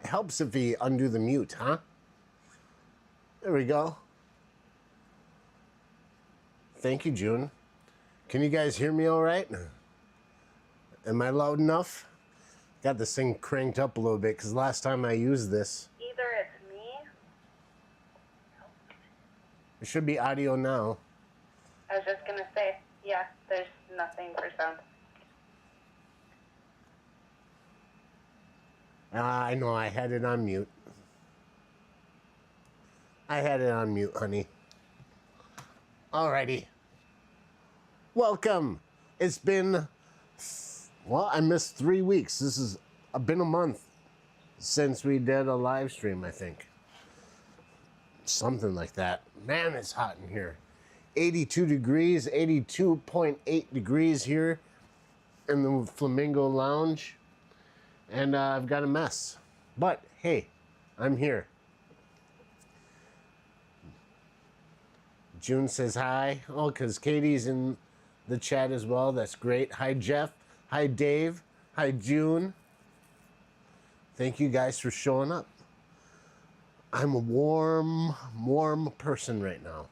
It helps if we undo the mute, huh? There we go. Thank you, June. Can you guys hear me all right? Am I loud enough? Got this thing cranked up a little bit because last time I used this. Either it's me. It should be audio now. I was just gonna say, yeah, there's nothing for sound. I know, I had it on mute. I had it on mute, honey. Alrighty. Welcome. It's been, well, I missed 3 weeks. This has been a month since we did a live stream, I think. Something like that. Man, it's hot in here. 82 degrees, 82.8 degrees here in the Flamingo Lounge. And I've got a mess. But, hey, I'm here. June says hi. Oh, because Katie's in the chat as well. That's great. Hi, Jeff. Hi, Dave. Hi, June. Thank you guys for showing up. I'm a warm person right now.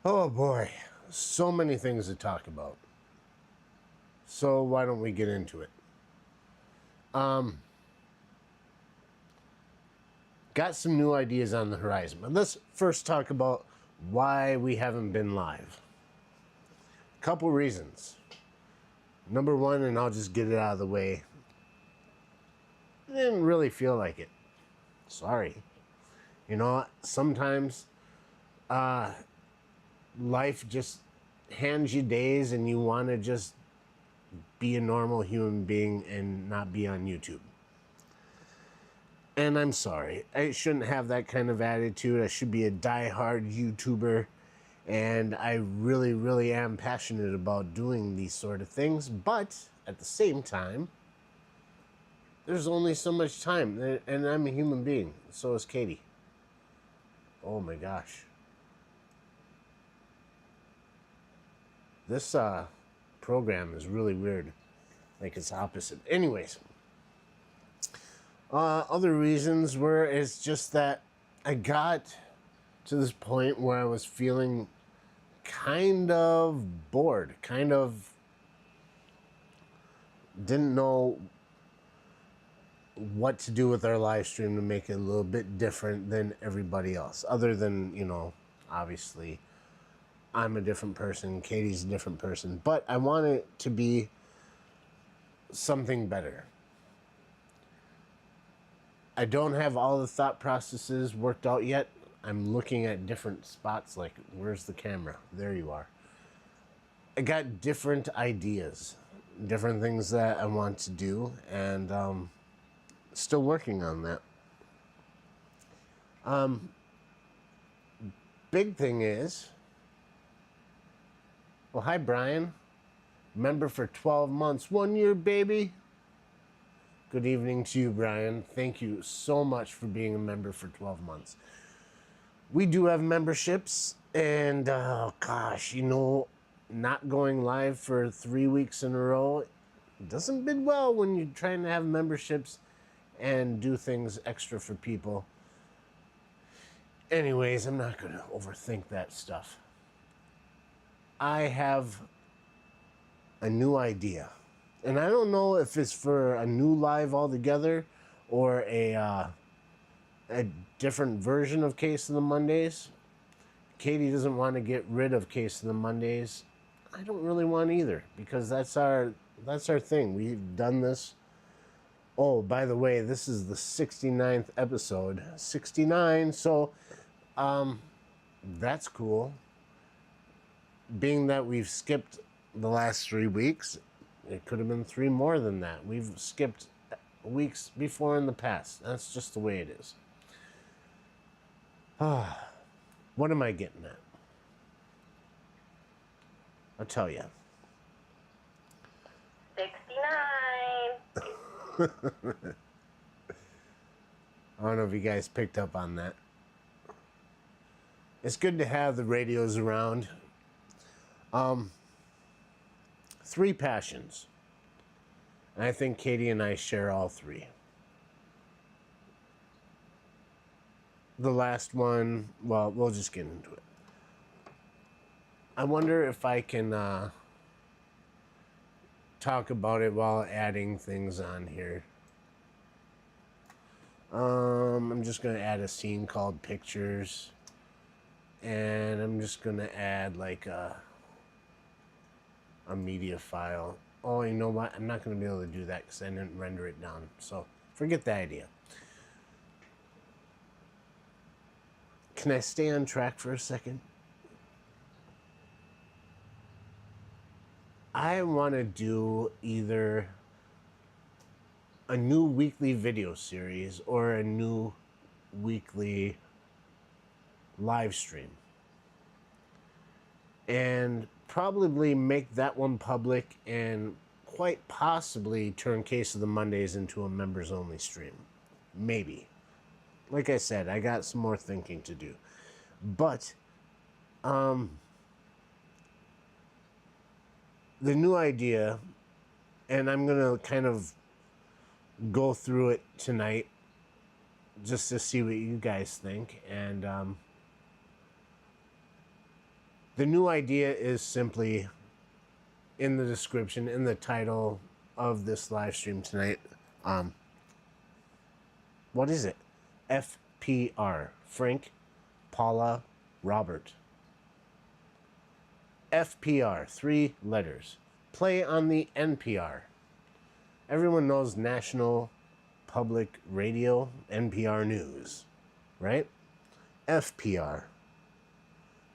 Oh, boy. So many things to talk about. So why don't we get into it? Got some new ideas on the horizon. But let's first talk about why we haven't been live. Couple reasons. Number one, and I'll just get it out of the way. I didn't really feel like it. Sorry. You know, sometimes life just hands you days and you want to just be a normal human being and not be on YouTube. And I'm sorry. I shouldn't have that kind of attitude. I should be a die-hard YouTuber. And I really, really am passionate about doing these sort of things. But at the same time, there's only so much time. And I'm a human being. So is Katie. Oh my gosh. This program is really weird. Like it's opposite. Anyways. Other reasons were, it's just that I got to this point where I was feeling kind of bored, kind of didn't know what to do with our live stream to make it a little bit different than everybody else. Other than, you know, obviously I'm a different person, Katie's a different person, but I want it to be something better. I don't have all the thought processes worked out yet. I'm looking at different spots, like, where's the camera? There you are. I got different ideas, different things that I want to do, and still working on that. Big thing is, well, hi, Brian. Member for 12 months, 1 year, baby. Good evening to you, Brian. Thank you so much for being a member for 12 months. We do have memberships, and oh gosh, you know, not going live for 3 weeks in a row doesn't bid well when you're trying to have memberships and do things extra for people. Anyways, I'm not going to overthink that stuff. I have a new idea. And I don't know if it's for a new live altogether or a different version of Case of the Mondays. Katie doesn't want to get rid of Case of the Mondays. I don't really want either, because that's our thing. We've done this. Oh, by the way, this is the 69th episode. 69, so that's cool. Being that we've skipped the last 3 weeks, it could have been 3 more than that. We've skipped weeks before in the past. That's just the way it is. What am I getting at? I'll tell you. 69. I don't know if you guys picked up on that. It's good to have the radios around. 3 passions. And I think Katie and I share all 3. the last one, well, we'll just get into it. I wonder if I can talk about it while adding things on here. I'm just going to add a scene called pictures. And I'm just going to add like a media file. Oh, you know what? I'm not going to be able to do that because I didn't render it down. So forget the idea. Can I stay on track for a second? I want to do either a new weekly video series or a new weekly live stream. And probably make that one public and quite possibly turn Case of the Mondays into a members only stream. Maybe. Like I said, I got some more thinking to do. But the new idea, and I'm going to kind of go through it tonight just to see what you guys think. And the new idea is simply in the description, in the title of this live stream tonight. What is it? FPR. Frank, Paula, Robert. FPR, 3 letters. Play on the NPR. Everyone knows National Public Radio, NPR News, right? FPR.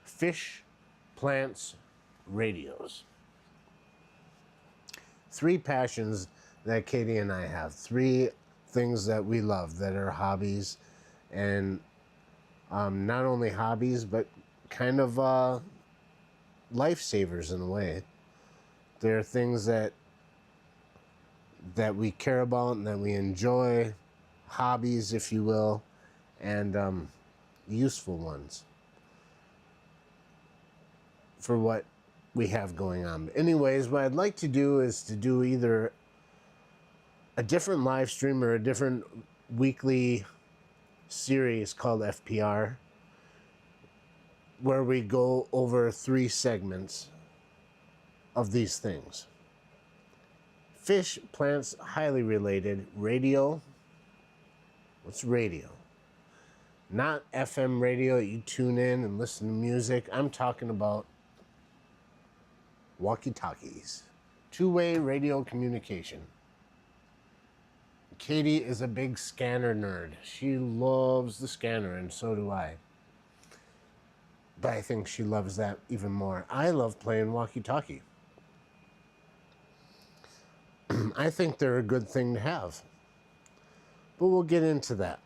Fish, Plants, Radios. 3 passions that Katie and I have. 3 things that we love that are hobbies, and not only hobbies, but kind of lifesavers in a way. They're things that we care about and that we enjoy, hobbies, if you will, and useful ones for what we have going on. Anyways, what I'd like to do is to do either a different live stream or a different weekly series called FPR, where we go over 3 segments of these things. Fish, plants, highly related. Radio. What's radio? Not FM radio that you tune in and listen to music. I'm talking about walkie-talkies. 2-way radio communication. Katie is a big scanner nerd. She loves the scanner, and so do I. But I think she loves that even more. I love playing walkie-talkie. I think they're a good thing to have. But we'll get into that.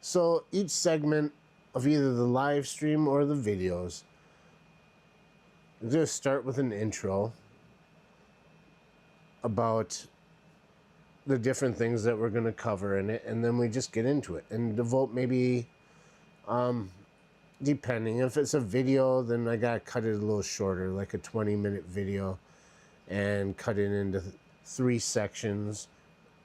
So each segment of either the live stream or the videos, I'm going to start with an intro about the different things that we're going to cover in it, and then we just get into it and devote maybe, depending. If it's a video, then I got to cut it a little shorter, like a 20-minute video, and cut it into 3 sections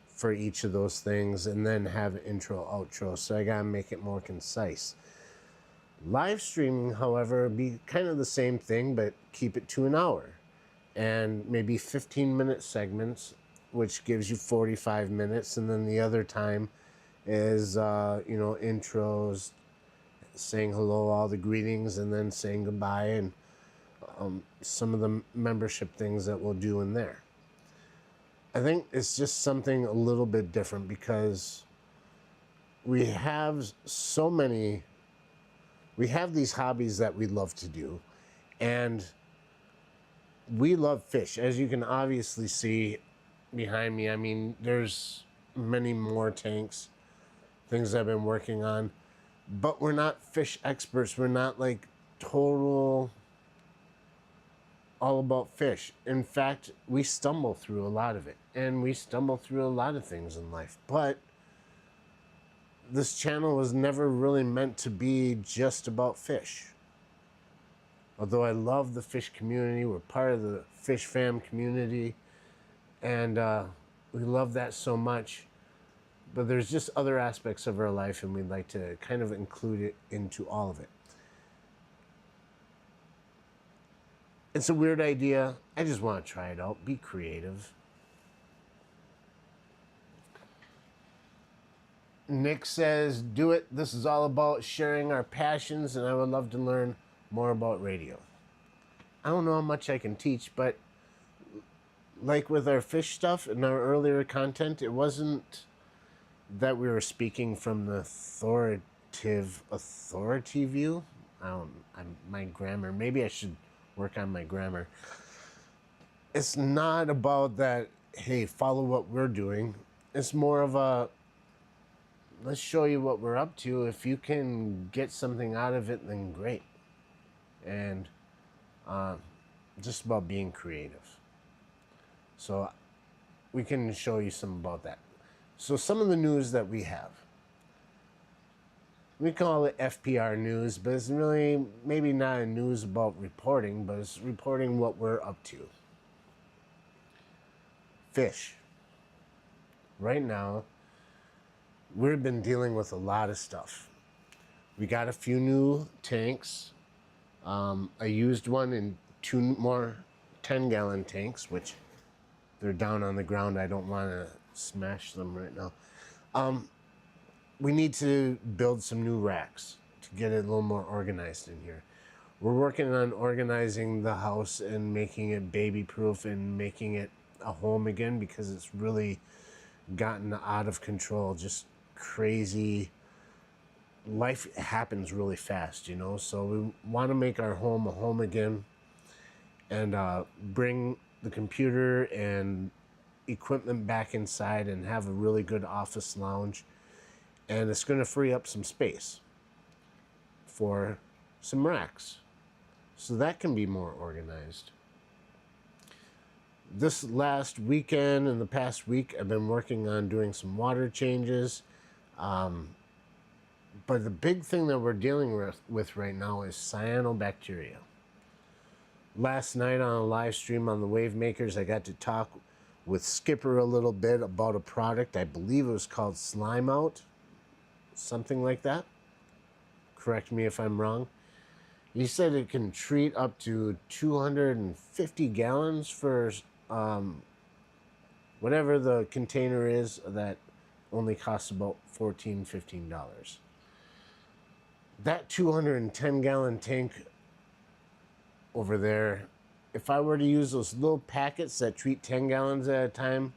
for each of those things, and then have an intro, outro. So I got to make it more concise. Live streaming, however, be kind of the same thing, but keep it to an hour, and maybe 15-minute segments, which gives you 45 minutes, and then the other time is, intros, saying hello, all the greetings, and then saying goodbye, and some of the membership things that we'll do in there. I think it's just something a little bit different because we have these hobbies that we love to do, and we love fish. As you can obviously see behind me, I mean, there's many more tanks, things I've been working on, but we're not fish experts. We're not like total all about fish. In fact, we stumble through a lot of it, and we stumble through a lot of things in life, but this channel was never really meant to be just about fish. Although I love the fish community, we're part of the Fish Fam community, and we love that so much. but there's just other aspects of our life, and we'd like to kind of include it into all of it. It's a weird idea. I just want to try it out. Be creative. Nick says, do it. This is all about sharing our passions, and I would love to learn more about radio. I don't know how much I can teach, but like with our fish stuff and our earlier content, it wasn't that we were speaking from the authority view. My grammar. Maybe I should work on my grammar. It's not about that, hey, follow what we're doing. It's more of a, let's show you what we're up to. If you can get something out of it, then great. And just about being creative. So we can show you some about that. So some of the news that we have. We call it FPR news, but it's really maybe not a news about reporting, but it's reporting what we're up to. Fish. Right now, we've been dealing with a lot of stuff. We got a few new tanks. I used one in 2 more 10-gallon tanks, which they're down on the ground. I don't want to smash them right now. We need to build some new racks to get it a little more organized in here. We're working on organizing the house and making it baby-proof and making it a home again, because it's really gotten out of control. Just crazy. Life happens really fast, you know, so we want to make our home a home again, and bring the computer and equipment back inside and have a really good office lounge. And it's going to free up some space for some racks, so that can be more organized. This last weekend and the past week, I've been working on doing some water changes. But the big thing that we're dealing with right now is cyanobacteria. Last night on a live stream on the Wave Makers, I got to talk with Skipper a little bit about a product. I believe it was called Slime Out, something like that. Correct me if I'm wrong. He said it can treat up to 250 gallons for whatever the container is, that only costs about $14, $15. That 210-gallon tank over there, if I were to use those little packets that treat 10 gallons at a time,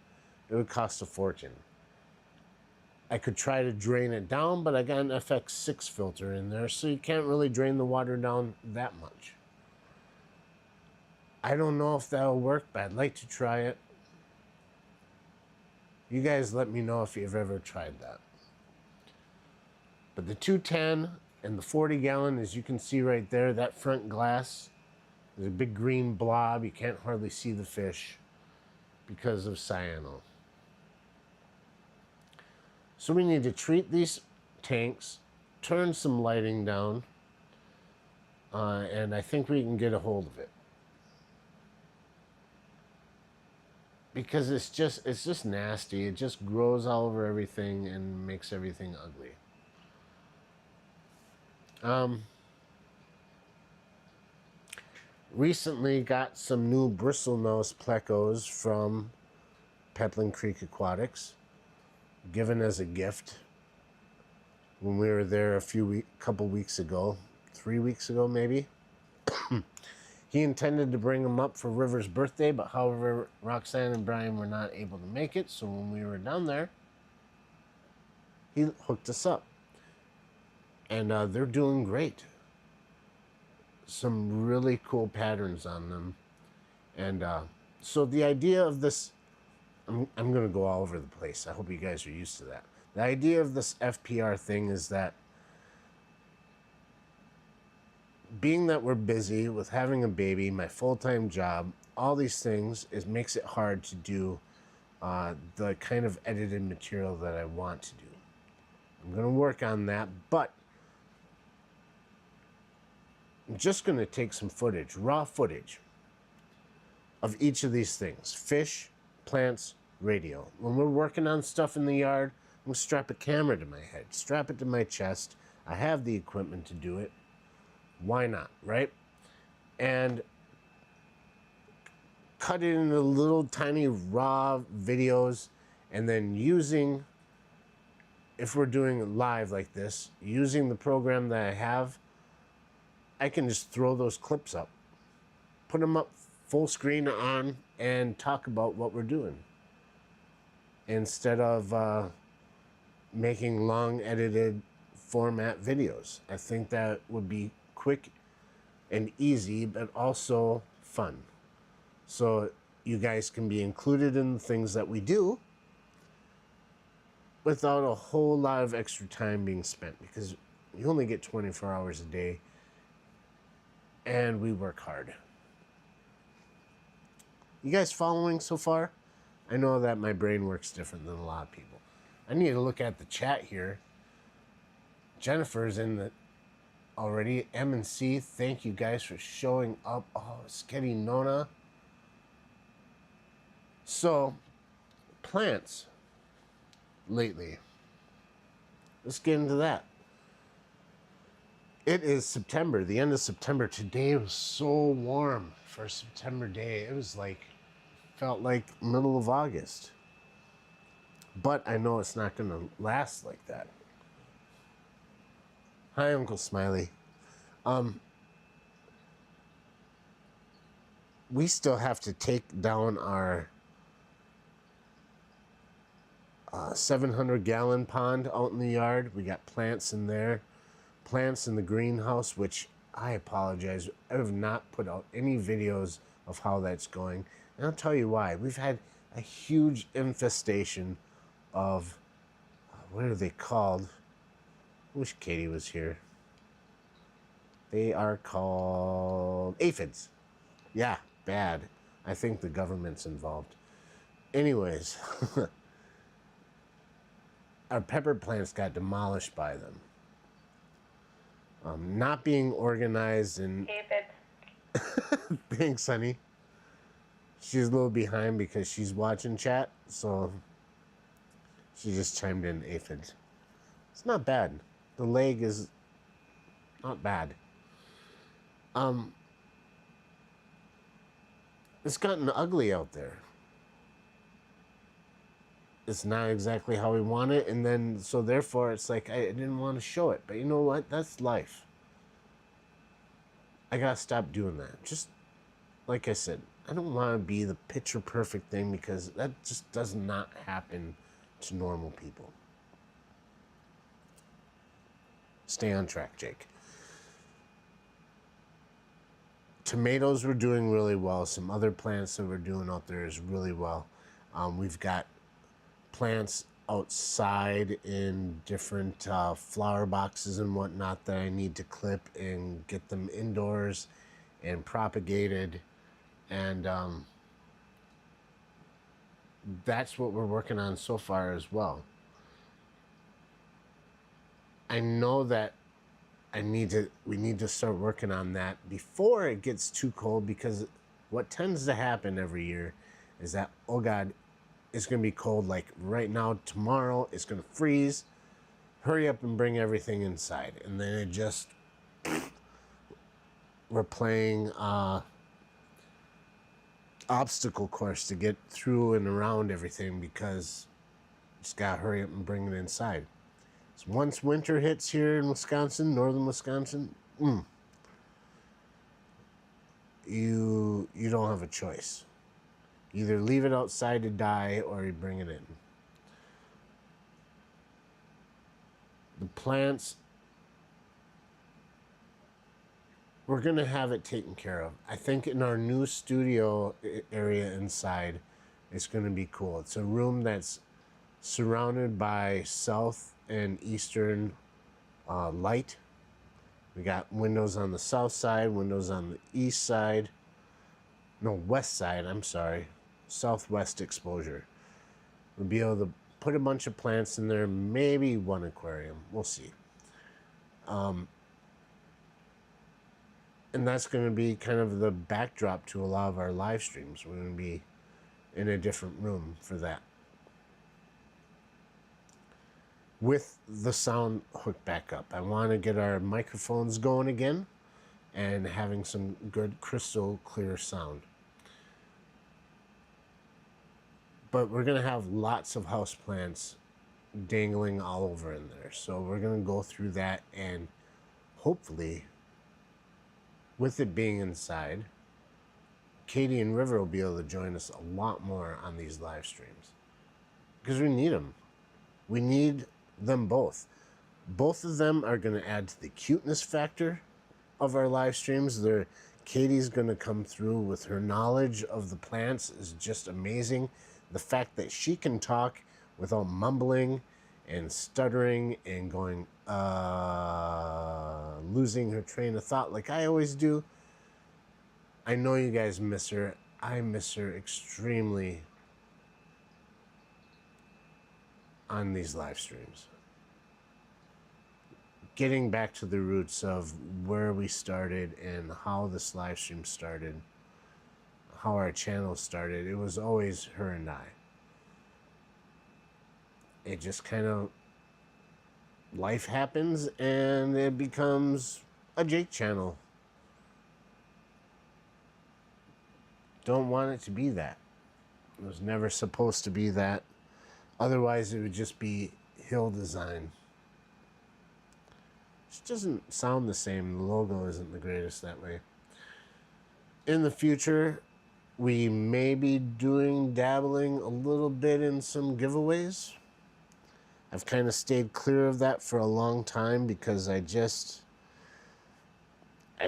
it would cost a fortune. I could try to drain it down, but I got an FX6 filter in there, so you can't really drain the water down that much. I don't know if that'll work, but I'd like to try it. You guys let me know if you've ever tried that. But the 210 and the 40-gallon, as you can see right there, that front glass, there's a big green blob. You can't hardly see the fish because of cyano. So we need to treat these tanks, turn some lighting down, and I think we can get a hold of it. Because it's just nasty. It just grows all over everything and makes everything ugly. Recently got some new bristlenose plecos from Peplin Creek Aquatics, given as a gift when we were there couple weeks ago, 3 weeks ago maybe. He intended to bring them up for River's birthday, but however, Roxanne and Brian were not able to make it, so when we were down there, he hooked us up. And they're doing great. Some really cool patterns on them. And so the idea of this, I'm going to go all over the place. I hope you guys are used to that. The idea of this FPR thing is that being that we're busy with having a baby, my full-time job, all these things, makes it hard to do the kind of edited material that I want to do. I'm going to work on that, but I'm just going to take some footage, raw footage, of each of these things. Fish, plants, radio. When we're working on stuff in the yard, I'm I'm gonna strap a camera to my head, strap it to my chest. I have the equipment to do it. Why not, right? And cut it into little tiny raw videos, and then using, if we're doing it live like this, using the program that I have, I can just throw those clips up, put them up full screen on, and talk about what we're doing instead of making long edited format videos. I think that would be quick and easy, but also fun. So you guys can be included in the things that we do without a whole lot of extra time being spent, because you only get 24 hours a day and we work hard. You guys following so far? I know that my brain works different than a lot of people. I need to look at the chat here. Jennifer's in the already. M&C, thank you guys for showing up. Oh, Sketty Nona. So, plants lately. Let's get into that. It is September, the end of September. Today was so warm for a September day. It was like, felt like middle of August. But I know it's not going to last like that. Hi, Uncle Smiley. We still have to take down our 700-gallon pond out in the yard. We got plants in there, plants in the greenhouse, which I apologize. I have not put out any videos of how that's going. And I'll tell you why. We've had a huge infestation of, what are they called? I wish Katie was here. They are called aphids. Yeah, bad. I think the government's involved. Anyways, our pepper plants got demolished by them. Not being organized and... David. Thanks, honey. She's a little behind because she's watching chat, so she just chimed in aphids. It's not bad. The leg is not bad. It's gotten ugly out there. It's not exactly how we want it, and then so therefore it's like I didn't want to show it. But you know what? That's life. I gotta stop doing that. Just like I said, I don't want to be the picture perfect thing, because that just does not happen to normal people. Stay on track, Jake. Tomatoes were doing really well. Some other plants that we're doing out there is really well. We've got plants outside in different flower boxes and whatnot that I need to clip and get them indoors and propagated. And that's what we're working on so far as well. I know that we need to start working on that before it gets too cold, because what tends to happen every year is that, oh God, it's going to be cold. Like right now, tomorrow, it's going to freeze. Hurry up and bring everything inside. And then it just, we're playing obstacle course to get through and around everything, because just got to hurry up and bring it inside. So once winter hits here in Wisconsin, northern Wisconsin, you don't have a choice. Either leave it outside to die or you bring it in. The plants, we're going to have it taken care of. I think in our new studio area inside, it's going to be cool. It's a room that's surrounded by south and eastern light. We got windows on the south side, windows on the east side. No, west side, I'm sorry. Southwest exposure. We'll be able to put a bunch of plants in there, maybe one aquarium. We'll see. And that's going to be kind of the backdrop to a lot of our live streams. We're going to be in a different room for that. with the sound hooked back up. I want to get our microphones going again and having some good crystal clear sound. But we're going to have lots of houseplants dangling all over in there. So we're going to go through that, and hopefully, with it being inside, Katie and River will be able to join us a lot more on these live streams. Because we need them. We need them both. Both of them are going to add to the cuteness factor of our live streams. Katie's going to come through with her knowledge of the plants is just amazing. The fact that she can talk without mumbling and stuttering and going, losing her train of thought like I always do. I know you guys miss her. I miss her extremely on these live streams. Getting back to the roots of where we started and how this live stream started, how our channel started, it was always her and I. It just kind of, life happens and it becomes a Jake channel. Don't want it to be that. It was never supposed to be that. Otherwise, it would just be Hill Design. It doesn't sound the same. The logo isn't the greatest that way. In the future, we may be dabbling a little bit in some giveaways. I've kind of stayed clear of that for a long time because I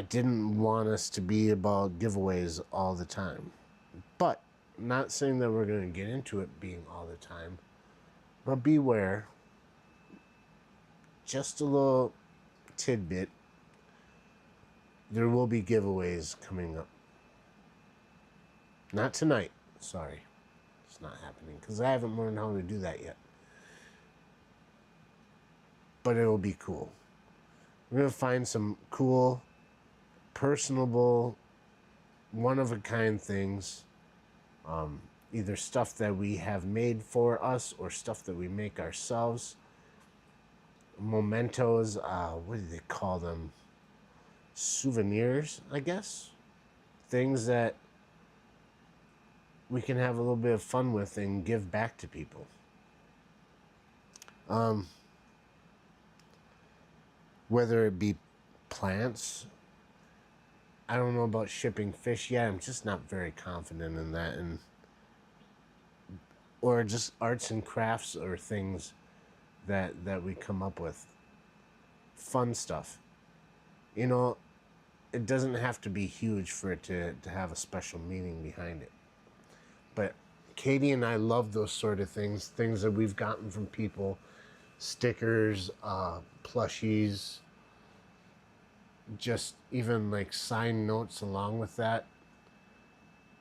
didn't want us to be about giveaways all the time. But not saying that we're going to get into it being all the time. But beware. Just a little tidbit. There will be giveaways coming up. Not tonight. Sorry. It's not happening because I haven't learned how to do that yet. But it will be cool. We're going to find some cool, personable, one-of-a-kind things. Either stuff that we have made for us or stuff that we make ourselves. Mementos, what do they call them? Souvenirs, I guess. Things that we can have a little bit of fun with and give back to people. Whether it be plants. I don't know about shipping fish yet. I'm just not very confident in that. Or just arts and crafts or things that we come up with. Fun stuff. You know, it doesn't have to be huge for it to have a special meaning behind it. But Katie and I love those sort of things. Things that we've gotten from people. Stickers, plushies. Just even like sign notes along with that.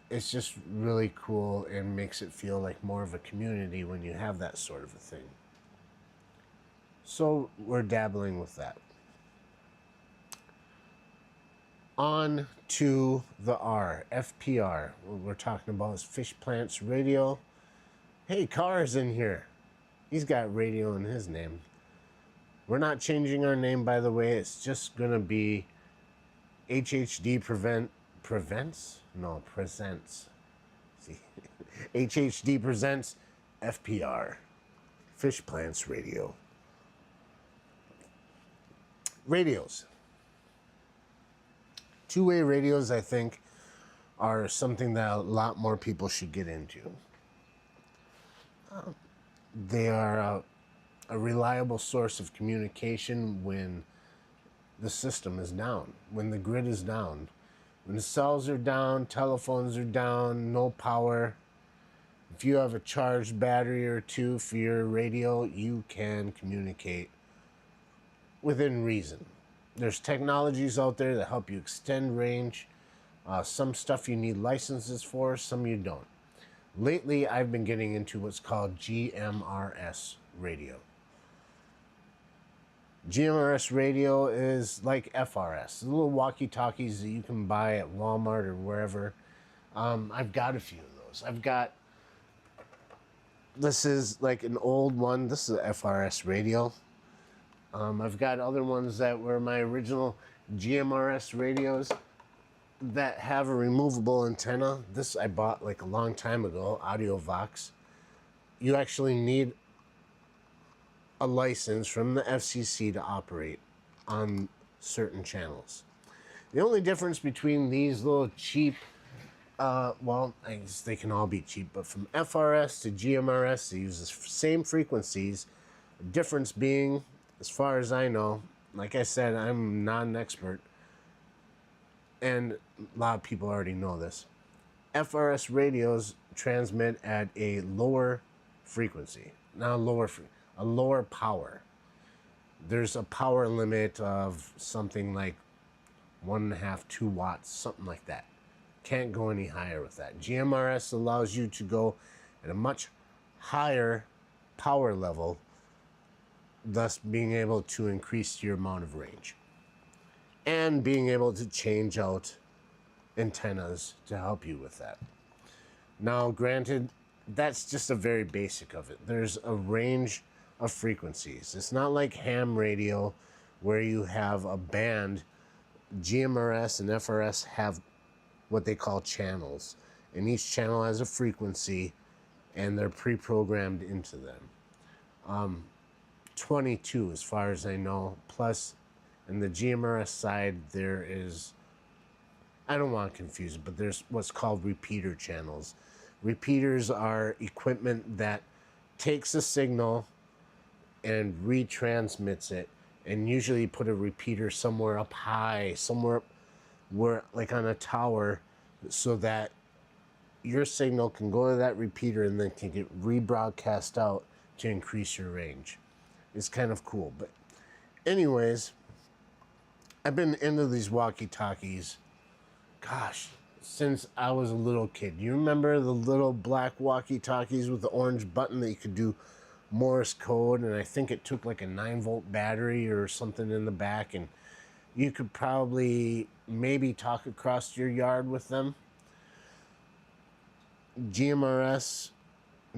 It's just really cool and makes it feel like more of a community when you have that sort of a thing. So we're dabbling with that. On to the R, FPR. What we're talking about is Fish Plants Radio. Hey, Carr's in here. He's got radio in his name. We're not changing our name, by the way. It's just going to be HHD Presents. See, HHD Presents FPR, Fish Plants Radio. Radios. Two-way radios, I think, are something that a lot more people should get into. They are a reliable source of communication when the system is down, when the grid is down. When the cells are down, telephones are down, no power. If you have a charged battery or two for your radio, you can communicate within reason. There's technologies out there that help you extend range. Some stuff you need licenses for, some you don't. Lately, I've been getting into what's called GMRS radio. GMRS radio is like FRS, the little walkie-talkies that you can buy at Walmart or wherever. I've got a few of those. I've got This is like an old one. This is a FRS radio. I've got other ones that were my original GMRS radios that have a removable antenna. This I bought like a long time ago, AudioVox. You actually need a license from the FCC to operate on certain channels. The only difference between these little cheap, well, I guess they can all be cheap, but from FRS to GMRS, they use the same frequencies. The difference being, as far as I know, like I said, I'm not an expert, and a lot of people already know this. FRS radios transmit at a lower frequency, not a a lower power. There's a power limit of something like 1.5, 2 watts, something like that. Can't go any higher with that. GMRS allows you to go at a much higher power level, thus being able to increase your amount of range. And being able to change out antennas to help you with that. Now, granted, that's just a very basic of it. There's a range of frequencies. It's not like ham radio where you have a band. GMRS and FRS have what they call channels, and each channel has a frequency and they're pre-programmed into them. 22 as far as I know, plus in the GMRS side there is, I don't want to confuse it, but there's what's called repeater channels. Repeaters are equipment that takes a signal and retransmits it, and usually put a repeater somewhere up high, somewhere where, like on a tower, so that your signal can go to that repeater and then can get rebroadcast out to increase your range. It's kind of cool. But anyways, I've been into these walkie-talkies, gosh, since I was a little kid. You remember the little black walkie-talkies with the orange button that you could do Morse code, and I think it took like a 9-volt battery or something in the back, and you could probably maybe talk across your yard with them. GMRS,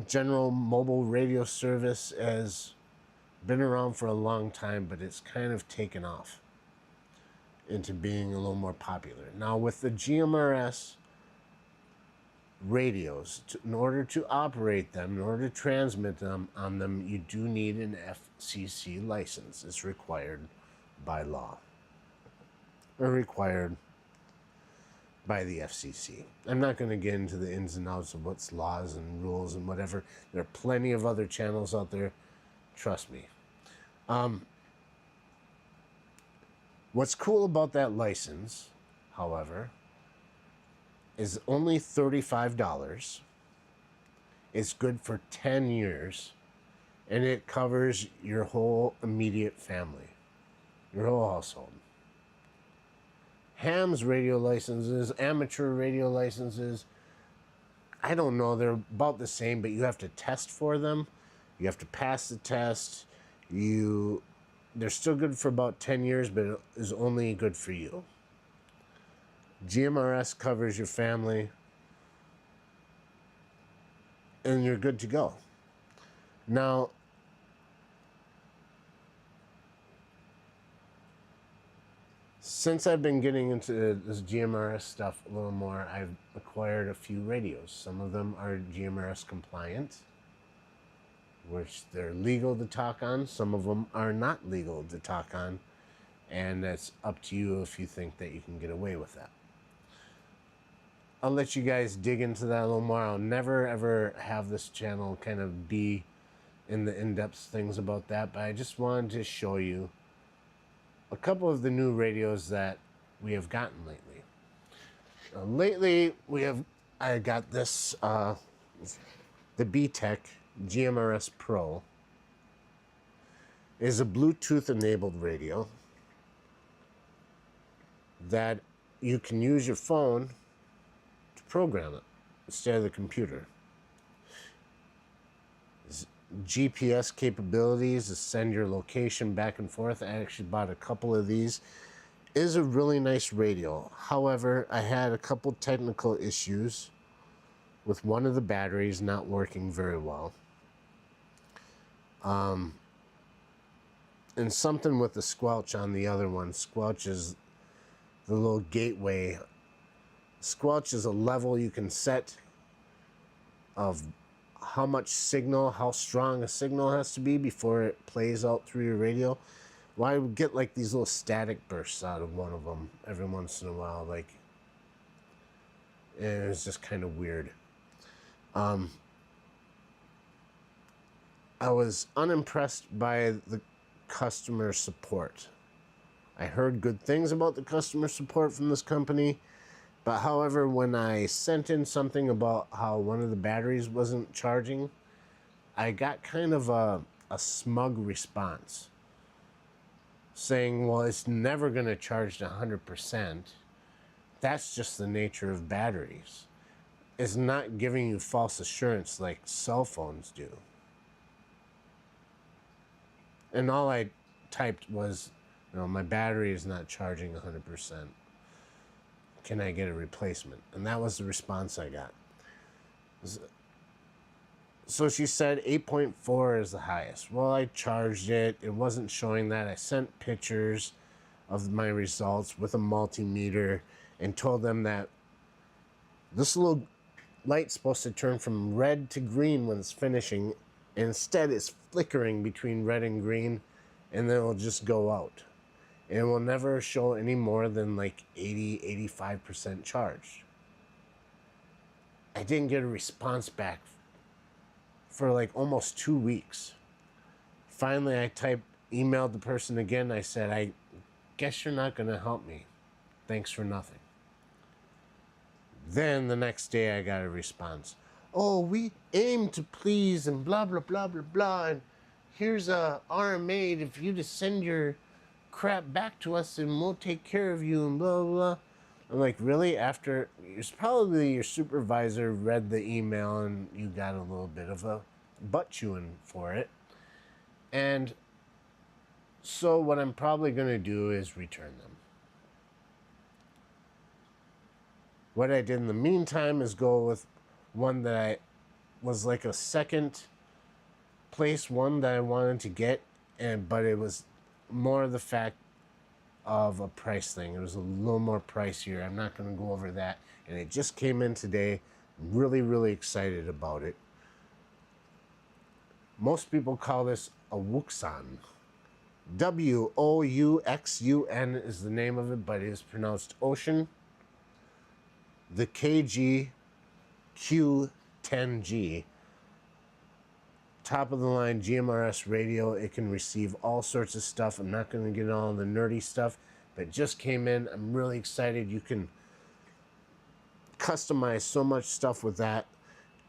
General Mobile Radio Service, has been around for a long time, but it's kind of taken off into being a little more popular. Now with the GMRS radios, in order to operate them, in order to transmit them on them, you do need an FCC license. It's required by law, or required by the FCC. I'm not going to get into the ins and outs of what's laws and rules and whatever. There are plenty of other channels out there. Trust me. What's cool about that license, however, is only $35. It's good for 10 years, and it covers your whole immediate family, your whole household. Ham's radio licenses, amateur radio licenses, I don't know, they're about the same, but you have to test for them. You have to pass the test. They're still good for about 10 years, but it is only good for you. GMRS covers your family, and you're good to go. Now, since I've been getting into this GMRS stuff a little more, I've acquired a few radios. Some of them are GMRS compliant, which they're legal to talk on. Some of them are not legal to talk on, and that's up to you if you think that you can get away with that. I'll let you guys dig into that a little more. I'll never ever have this channel kind of be in the in-depth things about that, but I just wanted to show you a couple of the new radios that we have gotten lately. I got this, the BTEC GMRS Pro. Is a Bluetooth enabled radio that you can use your phone to program it instead of the computer. It's GPS capabilities to send your location back and forth. I actually bought a couple of these. It is a really nice radio. However, I had a couple technical issues with one of the batteries not working very well. And something with the squelch on the other one. Squelch is the little gateway. Squelch is a level you can set of how much signal, how strong a signal has to be before it plays out through your radio. Well, I would get like these little static bursts out of one of them every once in a while, like, and it was just kind of weird. I was unimpressed by the customer support. I heard good things about the customer support from this company, but however, when I sent in something about how one of the batteries wasn't charging, I got kind of a smug response saying, well, it's never going to charge to 100%. That's just the nature of batteries. It's not giving you false assurance like cell phones do. And all I typed was, my battery is not charging 100%. Can I get a replacement? And that was the response I got. So she said 8.4 is the highest. Well, I charged it. It wasn't showing that. I sent pictures of my results with a multimeter and told them that this little light's supposed to turn from red to green when it's finishing. Instead, it's flickering between red and green, and then it'll just go out. And it will never show any more than like 85% charged. I didn't get a response back for like almost 2 weeks. Finally, I emailed the person again. I said, I guess you're not going to help me. Thanks for nothing. Then the next day I got a response. Oh, we aim to please and blah, blah, blah, blah, blah. And here's a RMA if you just send your crap back to us and we'll take care of you and blah, blah, blah. I'm like, really? After, it's probably your supervisor read the email and you got a little bit of a butt chewing for it. And so what I'm probably going to do is return them. What I did in the meantime is go with one that I was like a second place one that I wanted to get, but it was more the fact of a price thing. It was a little more pricier. I'm not going to go over that. And it just came in today. I'm really, really excited about it. Most people call this a Wuxan. Wouxun is the name of it, but it is pronounced Ocean. The KG-Q10G. Top of the line GMRS radio. It can receive all sorts of stuff. I'm not going to get all the nerdy stuff, but it just came in. I'm really excited. You can customize so much stuff with that,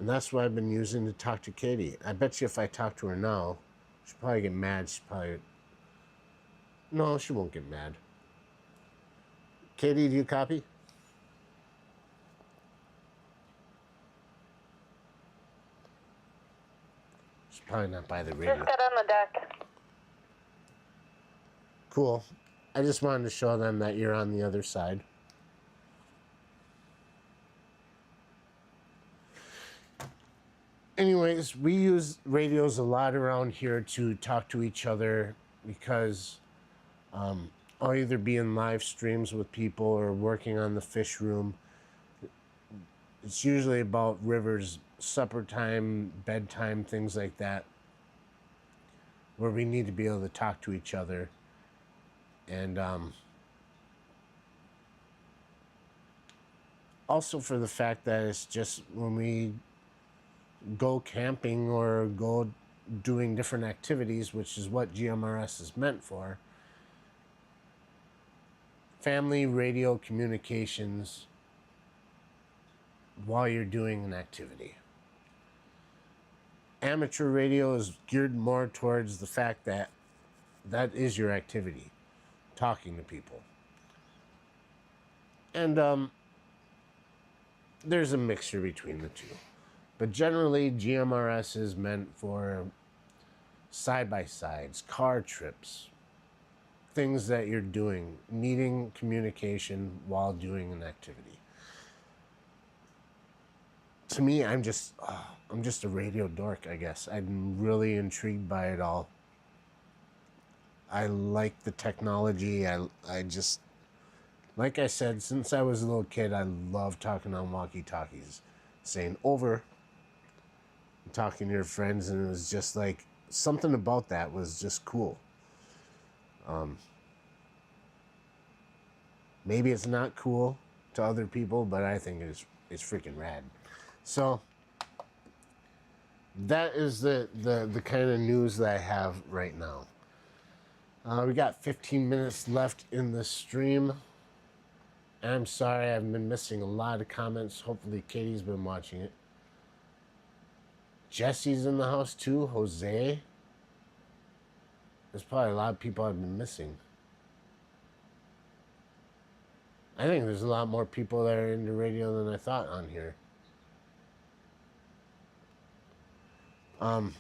and that's what I've been using to talk to Katie. I bet you if I talk to her now, she'll probably get mad. No, she won't get mad. Katie, do you copy? Probably not by the radio. Just got on the deck. Cool. I just wanted to show them that you're on the other side. Anyways, we use radios a lot around here to talk to each other because I'll either be in live streams with people or working on the fish room. It's usually about River's supper time, bedtime, things like that, where we need to be able to talk to each other. And also for the fact that it's just when we go camping or go doing different activities, which is what GMRS is meant for, family radio communications while you're doing an activity. Amateur radio is geared more towards the fact that that is your activity, talking to people. And there's a mixture between the two. But generally, GMRS is meant for side-by-sides, car trips, things that you're doing, needing communication while doing an activity. To me, I'm I'm just a radio dork, I guess. I'm really intrigued by it all. I like the technology. I just, like I said, since I was a little kid, I love talking on walkie-talkies, saying over, talking to your friends, and it was just like, something about that was just cool. Maybe it's not cool to other people, but I think it's freaking rad. So that is the kind of news that I have right now. We got 15 minutes left in the stream. I'm sorry, I've been missing a lot of comments. Hopefully Katie's been watching it. Jesse's in the house too. Jose. There's probably a lot of people I've been missing. I think there's a lot more people that are into radio than I thought on here. I'm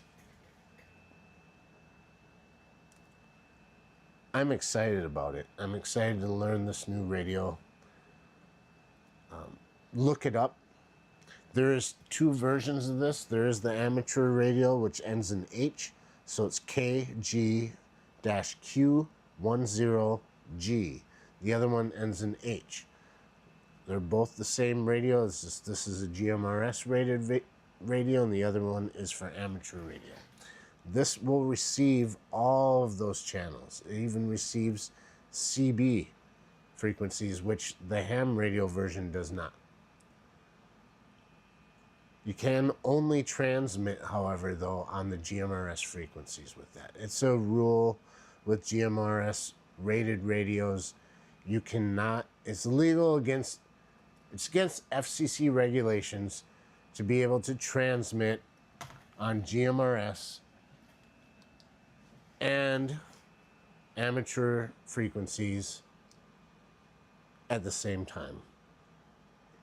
excited about it. I'm excited to learn this new radio. Look it up. There is 2 versions of this. There is the amateur radio, which ends in H, so it's KG-Q10G. The other one ends in H. They're both the same radio. This is a GMRS rated radio, and the other one is for amateur radio. This will receive all of those channels. It even receives CB frequencies, which the ham radio version does not. You can only transmit, however, though, on the GMRS frequencies with that. It's a rule with GMRS rated radios. You cannot, it's illegal against FCC regulations to be able to transmit on GMRS and amateur frequencies at the same time.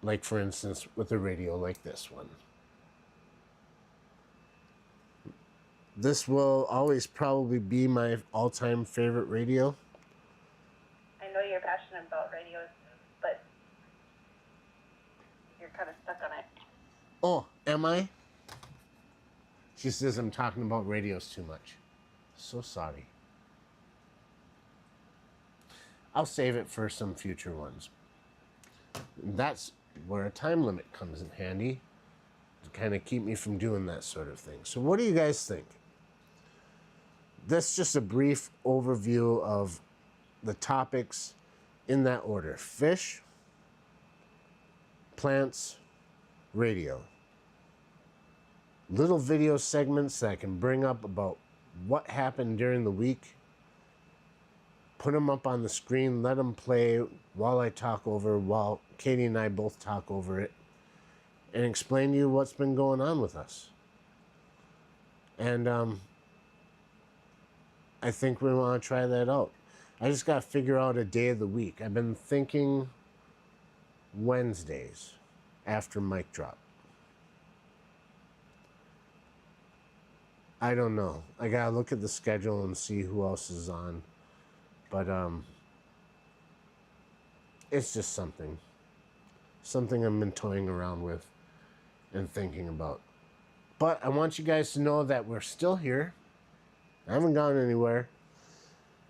Like, for instance, with a radio like this one. This will always probably be my all-time favorite radio. I know you're passionate about radios, but you're kind of stuck on it. Oh, am I? She says I'm talking about radios too much. So sorry. I'll save it for some future ones. That's where a time limit comes in handy to kind of keep me from doing that sort of thing. So what do you guys think? That's just a brief overview of the topics in that order. Fish, plants, radio. Little video segments that I can bring up about what happened during the week. Put them up on the screen, let them play while I talk over, while Katie and I both talk over it, and explain to you what's been going on with us. And I think we want to try that out. I just got to figure out a day of the week. I've been thinking Wednesdays after mic drop. I don't know. I got to look at the schedule and see who else is on. But it's just something I've been toying around with and thinking about. But I want you guys to know that we're still here. I haven't gone anywhere.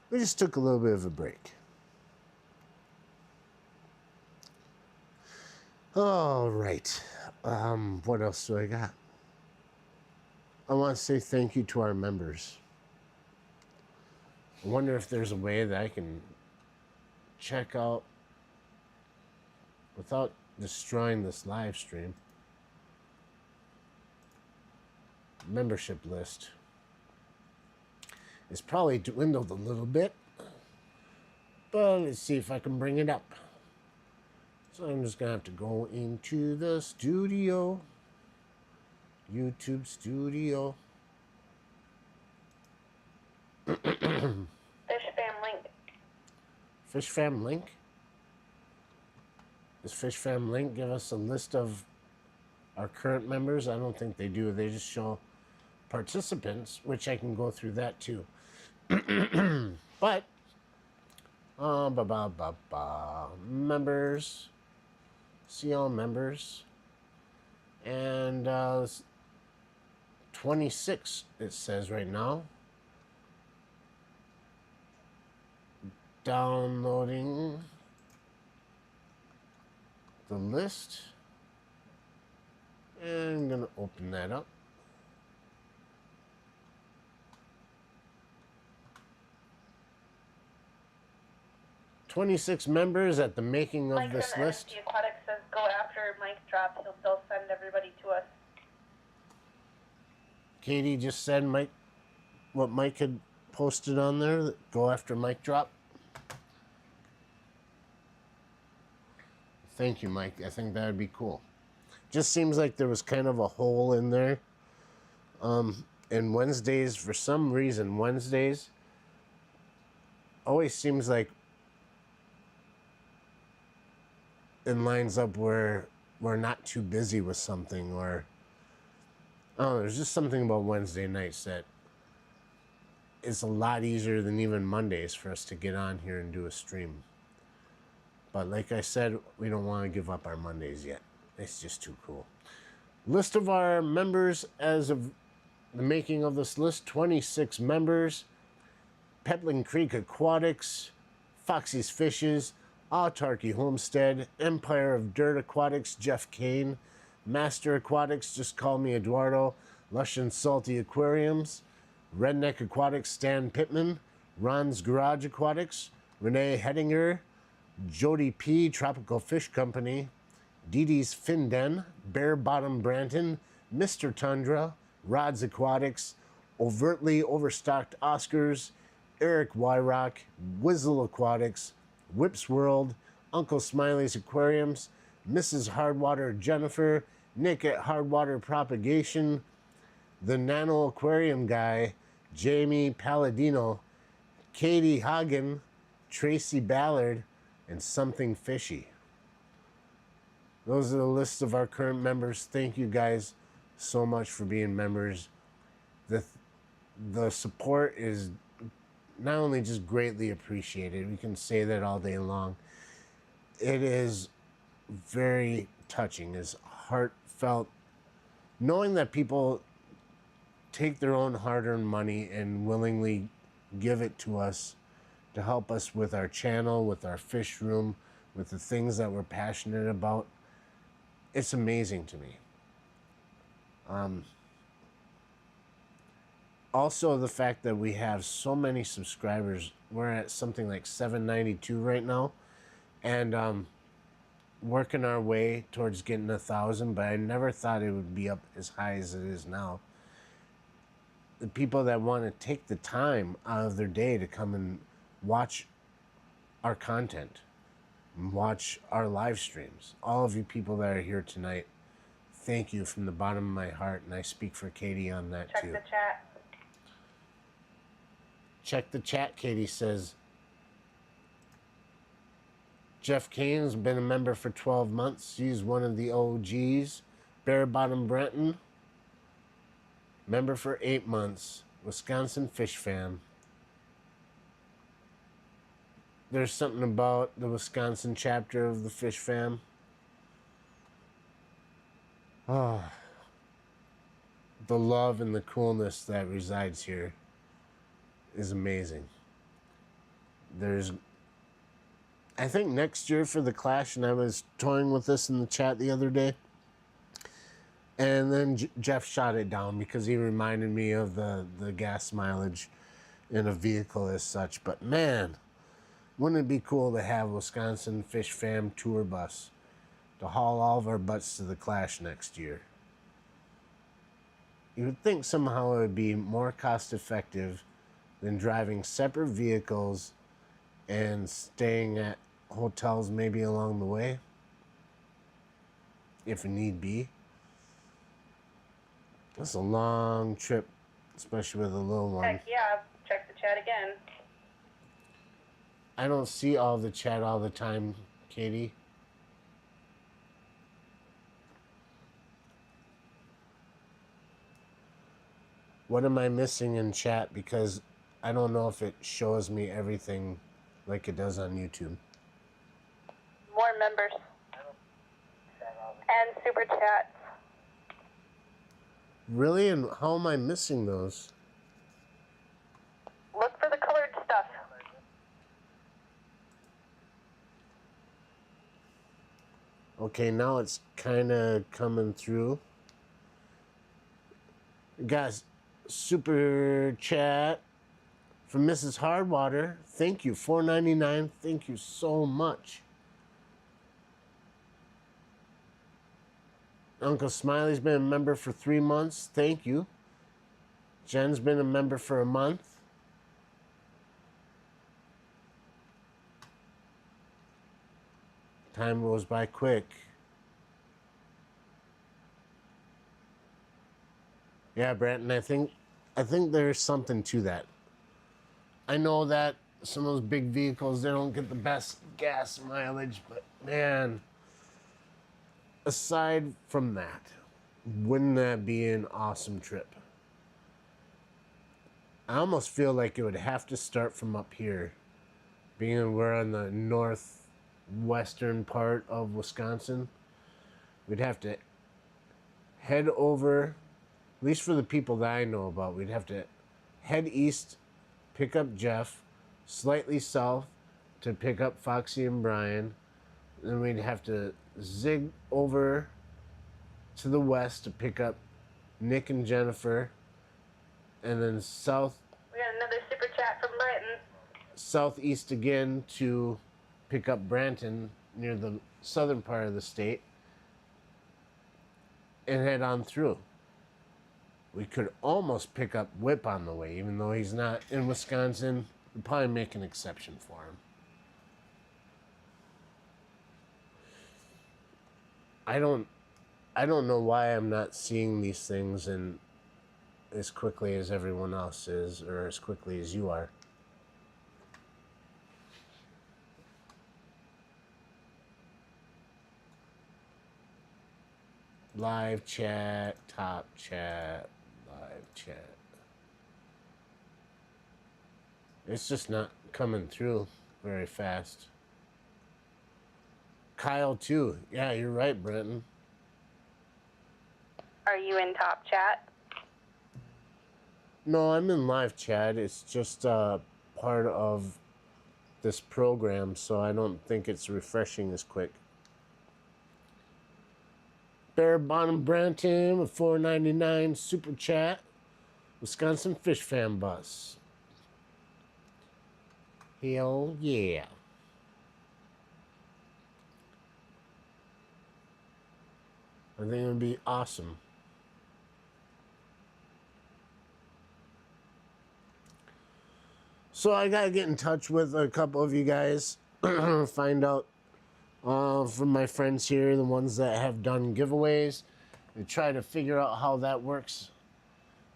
We just took a little bit of a break. All right. What else do I got? I want to say thank you to our members. I wonder if there's a way that I can check out without destroying this live stream. Membership list. It's probably dwindled a little bit, but let's see if I can bring it up. So I'm just gonna have to go into the studio, YouTube studio. Fish Fam Link. Fish Fam Link? Does Fish Fam Link give us a list of our current members? I don't think they do. They just show participants, which I can go through that too. But members, see all members, and 26, it says right now. Downloading the list. And I'm going to open that up. "26 members at the making of Mike this from list." NFT Aquatics says go after Mike drops. They'll send everybody to us. Katie just said what Mike had posted on there. Go after Mike drop. Thank you, Mike. I think that would be cool. Just seems like there was kind of a hole in there. And Wednesdays, for some reason, Wednesdays always seems like it lines up where we're not too busy with something, or I don't know, there's just something about Wednesday nights that it's a lot easier than even Mondays for us to get on here and do a stream. But like I said, we don't want to give up our Mondays yet. It's just too cool. List of our members as of the making of this list: 26 members. Pebbling Creek Aquatics, Foxy's Fishes, Autarky Homestead, Empire of Dirt Aquatics, Jeff Kane, Master Aquatics, Just Call Me Eduardo, Lush and Salty Aquariums, Redneck Aquatics, Stan Pittman, Ron's Garage Aquatics, Renee Hedinger, Jody P. Tropical Fish Company, Dee Dee's Fin Den, Bare Bottom Branton, Mr. Tundra, Rod's Aquatics, Overtly Overstocked Oscars, Eric Wyrock, Whizzle Aquatics, Whips World, Uncle Smiley's Aquariums, Mrs. Hardwater Jennifer, Nick at Hardwater Propagation, The Nano Aquarium Guy, Jamie Palladino, Katie Hagen, Tracy Ballard, and Something Fishy. Those are the lists of our current members. Thank you guys so much for being members. The support is not only just greatly appreciated, we can say that all day long. It is very touching, it's heartfelt, knowing that people take their own hard-earned money and willingly give it to us to help us with our channel, with our fish room, with the things that we're passionate about. It's amazing to me. Also, the fact that we have so many subscribers. We're at something like 792 right now, and working our way towards getting 1,000. But I never thought it would be up as high as it is now. The people that want to take the time out of their day to come and watch our content, and watch our live streams. All of you people that are here tonight, thank you from the bottom of my heart, and I speak for Katie on that too. Check the chat. Check the chat, Katie says. Jeff Kane's been a member for 12 months. He's one of the OGs. Bare Bottom Brenton, member for 8 months. Wisconsin Fish Fam. There's something about the Wisconsin chapter of the Fish Fam. Oh, the love and the coolness that resides here is amazing. I think next year for the Clash, and I was toying with this in the chat the other day, and then Jeff shot it down because he reminded me of the gas mileage in a vehicle as such. But man, wouldn't it be cool to have Wisconsin Fish Fam tour bus to haul all of our butts to the Clash next year? You would think somehow it would be more cost effective than driving separate vehicles and staying at hotels maybe along the way, if need be. It's a long trip, especially with a little one. Heck yeah, check the chat again. I don't see all the chat all the time, Katie. What am I missing in chat? Because I don't know if it shows me everything like it does on YouTube. More members. And super chats. Really? And how am I missing those? Look for the colored stuff. Okay, now it's kind of coming through. Guys, super chat from Mrs. Hardwater. Thank you. $4.99. Thank you so much. Uncle Smiley's been a member for 3 months. Thank you. Jen's been a member for a month. Time goes by quick. Yeah, Branton, I think there's something to that. I know that some of those big vehicles, they don't get the best gas mileage, but man, aside from that, wouldn't that be an awesome trip? I almost feel like it would have to start from up here, being we're on the northwestern part of Wisconsin. We'd have to head over, at least for the people that I know about, we'd have to head east, pick up Jeff, slightly south to pick up Foxy and Brian. Then we'd have to zig over to the west to pick up Nick and Jennifer. And then south. We got another super chat from Brighton. Southeast again to pick up Branton near the southern part of the state. And head on through. We could almost pick up Whip on the way, even though he's not in Wisconsin. We'd probably make an exception for him. I don't know why I'm not seeing these things in as quickly as everyone else is, or as quickly as you are. Live chat, top chat, live chat. It's just not coming through very fast. Kyle too. Yeah, you're right, Brenton. Are you in top chat? No, I'm in live chat. It's just part of this program, so I don't think it's refreshing as quick. Bare Bottom Branton with $4.99 super chat. Wisconsin Fish Fan Bus. Hell yeah. I think it would be awesome. So I gotta get in touch with a couple of you guys, find out from my friends here, the ones that have done giveaways, and try to figure out how that works.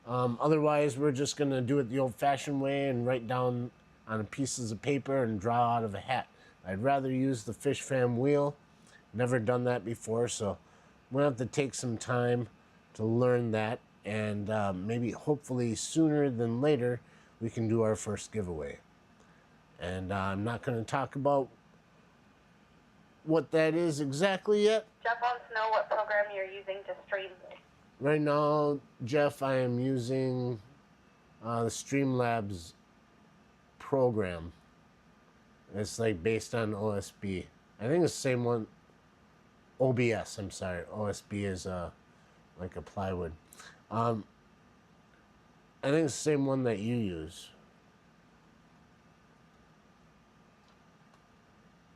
Otherwise, we're just gonna do it the old-fashioned way and write down on pieces of paper and draw out of a hat. I'd rather use the Fish Fam wheel. Never done that before, so I'm gonna have to take some time to learn that, and maybe hopefully sooner than later we can do our first giveaway. And I'm not going to talk about what that is exactly yet. Jeff wants to know what program you're using to stream. Right now, Jeff, I am using the Streamlabs program. It's like based on OSB. I think it's the same one. OBS, I'm sorry. OSB is like a plywood. I think it's the same one that you use.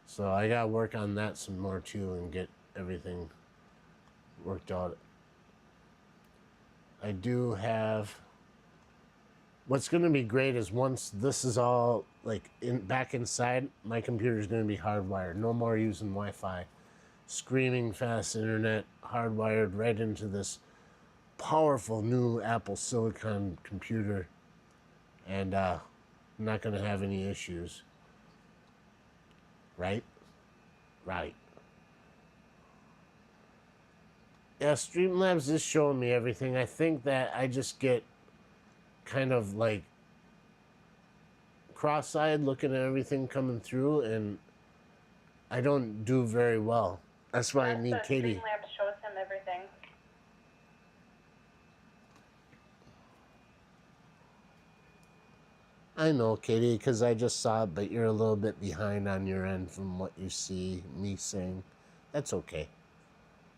So I gotta work on that some more too and get everything worked out. I do have. What's gonna be great is once this is all like back inside, my computer is gonna be hardwired. No more using Wi-Fi. Screaming fast internet, hardwired right into this powerful new Apple Silicon computer, and I'm not gonna have any issues. Right? Right. Yeah, Streamlabs is showing me everything. I think that I just get kind of like cross-eyed looking at everything coming through, and I don't do very well. That's why I need Katie. Streamlabs shows him everything. I know, Katie, because I just saw it, but you're a little bit behind on your end from what you see me saying. That's okay,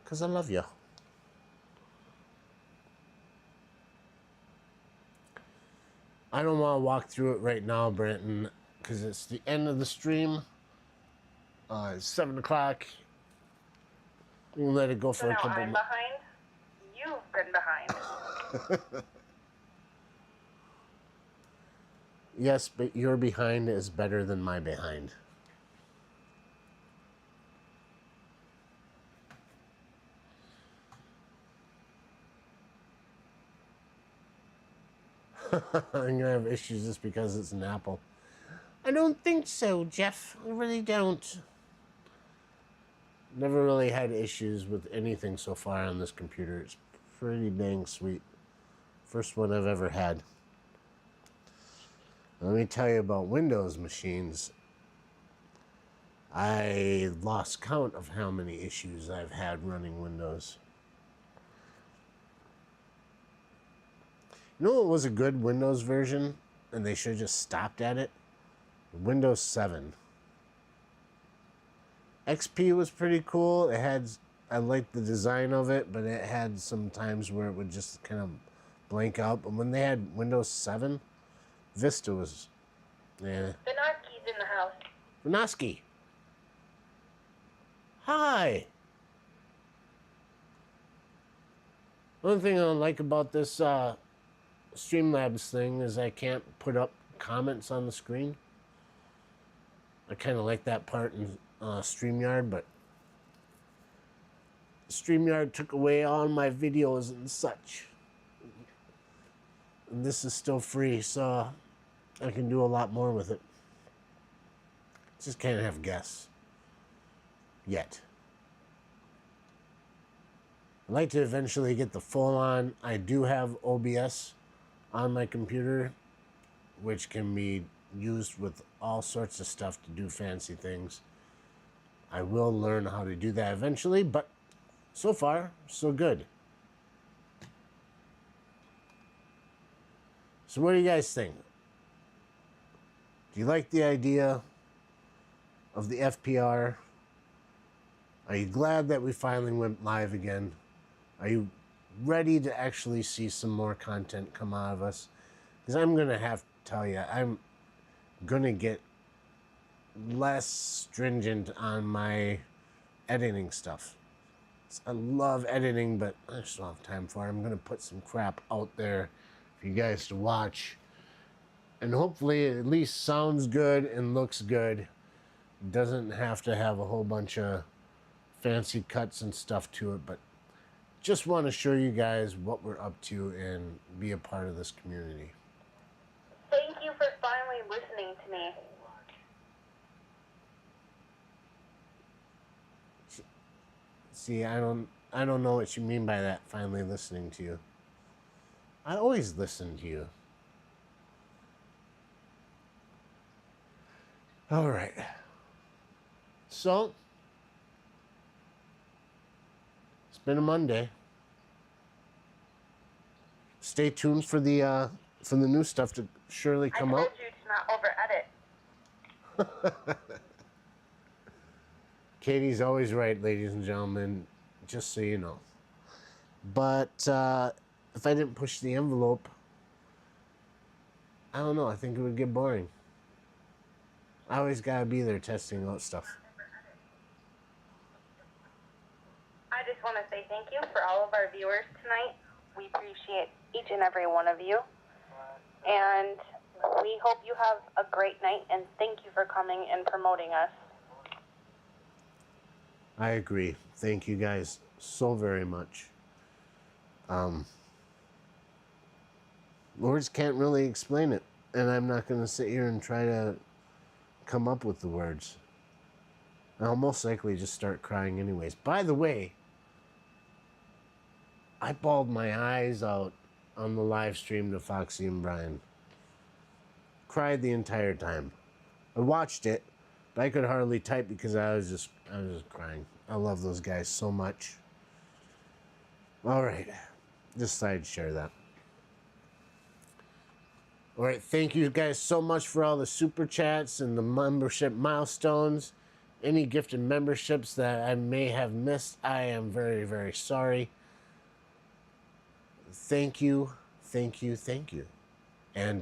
because I love you. I don't want to walk through it right now, Brenton, because it's the end of the stream. It's 7 o'clock. We'll let it go for So a now couple I'm more. behind. You've been behind. Yes, but your behind is better than my behind. I'm gonna have issues just because it's an Apple. I don't think so, Jeff. I really don't. Never really had issues with anything so far on this computer. It's pretty dang sweet. First one I've ever had. Let me tell you about Windows machines. I lost count of how many issues I've had running Windows. You know what was a good Windows version, and they should have just stopped at it? Windows 7. XP was pretty cool. I liked the design of it, but it had some times where it would just kind of blank out. But when they had Windows 7, Vista was, yeah. Benarki's in the house. Vinoski. Hi. One thing I don't like about this Streamlabs thing is I can't put up comments on the screen. I kind of like that part in StreamYard, but StreamYard took away all my videos and such. And this is still free, so I can do a lot more with it. Just can't have guests. Yet. I'd like to eventually get the full-on. I do have OBS on my computer, which can be used with all sorts of stuff to do fancy things. I will learn how to do that eventually, but so far, so good. So what do you guys think? Do you like the idea of the FPR? Are you glad that we finally went live again? Are you ready to actually see some more content come out of us? Because I'm going to have to tell you, I'm going to get less stringent on my editing stuff. I love editing, but I just don't have time for it. I'm going to put some crap out there for you guys to watch. And hopefully it at least sounds good and looks good. Doesn't have to have a whole bunch of fancy cuts and stuff to it, but just want to show you guys what we're up to and be a part of this community. Thank you for finally listening to me. See, I don't know what you mean by that, finally listening to you. I always listen to you. All right. So, it's been a Monday. Stay tuned for the new stuff to surely come I told out. you to not over-edit. Katie's always right, ladies and gentlemen, just so you know. But if I didn't push the envelope, I don't know, I think it would get boring. I always gotta be there testing out stuff. I just want to say thank you for all of our viewers tonight. We appreciate each and every one of you. And we hope you have a great night, and thank you for coming and promoting us. I agree. Thank you guys so very much. Words can't really explain it, and I'm not going to sit here and try to come up with the words. I'll most likely just start crying anyways. By the way, I bawled my eyes out on the live stream to Foxy and Brian. Cried the entire time. I watched it, but I could hardly type because I was just crying. I love those guys so much. All right, just thought I'd share that. All right, thank you guys so much for all the super chats and the membership milestones. Any gifted memberships that I may have missed, I am very, very sorry. Thank you, thank you, thank you. And,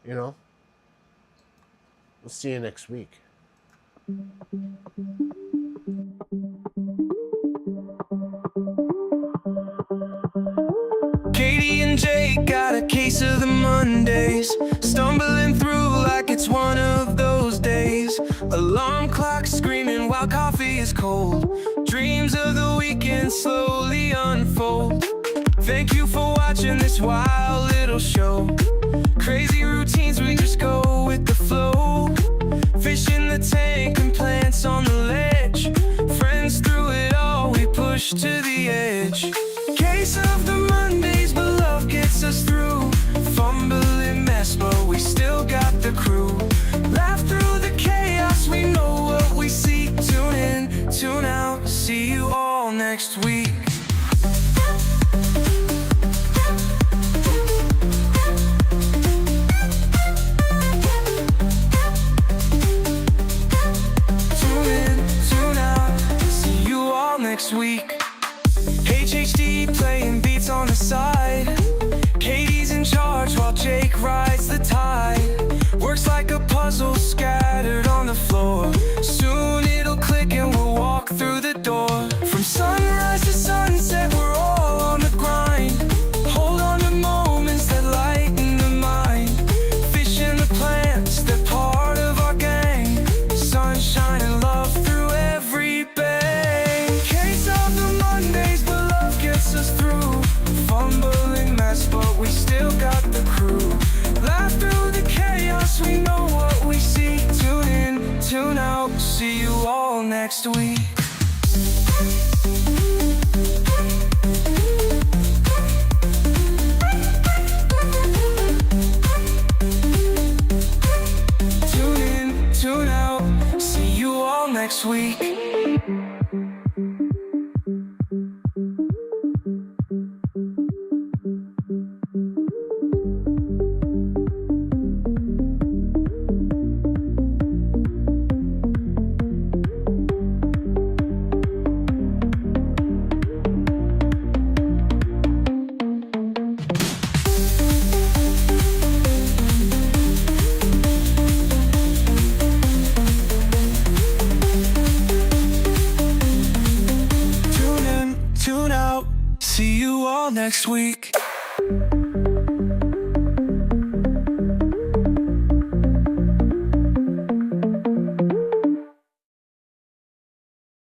you know, we'll see you next week. Katie and Jake got a case of the Mondays, stumbling through like it's one of those days. Alarm clock screaming while coffee is cold. Dreams of the weekend slowly unfold. Thank you for watching this wild little show. Crazy routines, we just go with the flow. Fish in the tank and plants on the ledge. Friends through it all, we push to the edge. Case of the Mondays, but love gets us through. Fumbling mess, but we still got the crew. Laugh through the chaos, we know what we seek. Tune in, tune out, see you all next week. Tune in, tune out, see you all next week. HHD playing beats on the side. Katie's in charge while Jake rides the tide. Works like a puzzle scattered on the floor. Soon it'll click and we'll walk through the door. From sunrise to sunset, we're all on the grind. Hold on to moments that lighten the mind. Fish in the plants, they're part of our gang. Sunshine and love through every bang. Case of the Mondays, but love gets us through. Fumbling mess, but we still got the crew. Laugh through the chaos, we know what we see. Tune in, tune out, see you all next week. Tune in, tune out, see you all next week. Tune in, tune out, see you all next week.